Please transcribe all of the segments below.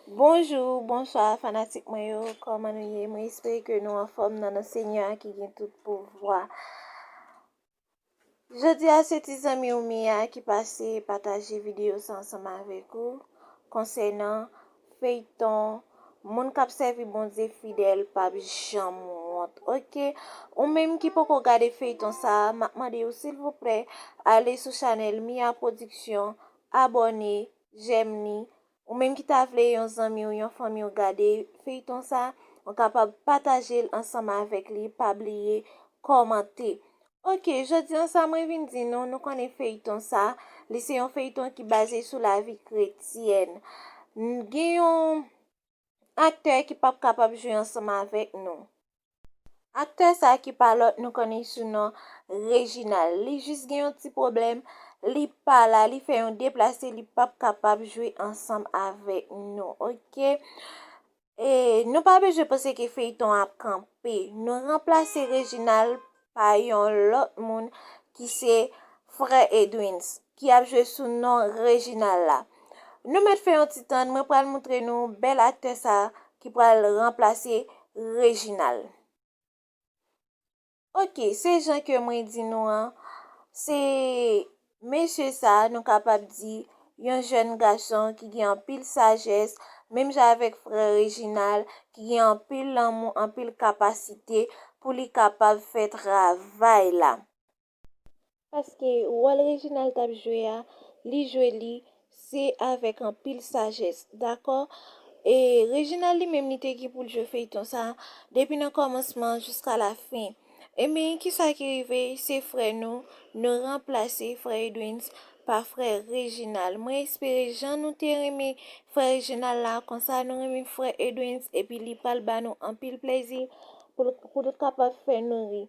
Bonjour, bonsoir, fanatik mwen yo, koman nou ye? Mwen espere ke nou an form nan an Seigneur ki gen tout pouvoi. Jodi a se ti zami ou mi a ki pase pataje video sa ansama avek ou konsenan feyton moun kap servi bonze fidel pap jan mwot. Ok, ou menm ki poko gade feyton sa, makmade ou s'il vous plaît, ale sou chanel Mia Production, abone, jem ni. Ou menm ki ta vle yon zami ou yon fami ou gade feyton sa, ou kapab pataje l ansama avek li, pabliye, komante. Ok, jodi ansam mwen vin di nou konen feyton sa, li se yon feyton ki base sou la vi kretyen. Gen yon akteur ki pap kapab jwe ansama avek nou. Akteur sa ki palot nou konen sou nan Reginald. Li jis gen yon ti problem, li pala, li fe yon deplase, li pap kapab jwe ansam avek nou. Ok, e nou pa beje pose ke feyton ap kampe. Nou remplase Reginald pa yon lot moun ki se Frère Edwins, ki ap jwe sou nan Reginald la. Nou met fe yon titan, mwen pral moutre nou bel akteur sa ki pral remplase Reginald. Ok, se jan ke mwen di nou an, se mesye sa nou kapap di yon jen gason ki gen an pil sajes, menm jan avek Frère Reginald ki gen an pil lanmou, an pil kapasite pou li kapap fe travay la. Paske wòl Reginald tap jwe a, li jwe li, se avek an pil sajes, d'akor? E Reginald li menm ni te ki pou jwe feyton sa, depi nan komanseman jiska la fin. E men, ki sa ki rive, se frè nou remplase Frère Edwins par Frère Reginald. Mwen espere jan nou te reme Frère Reginald la, konsa nou reme Frère Edwins, epi li pral ba nou an pil plezi pou de kapap fè nou ri.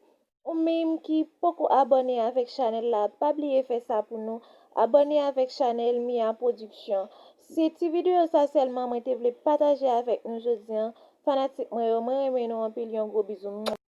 Ou menm ki poko abone avèk chanel la, pabliye fè sa pou nou, abone avèk chanel Mia Production. Se ti video sa selman mwen te vle pataje avèk nou jodi an, fanatik mwen yo, mwen reme nou an pil yon gro bizou.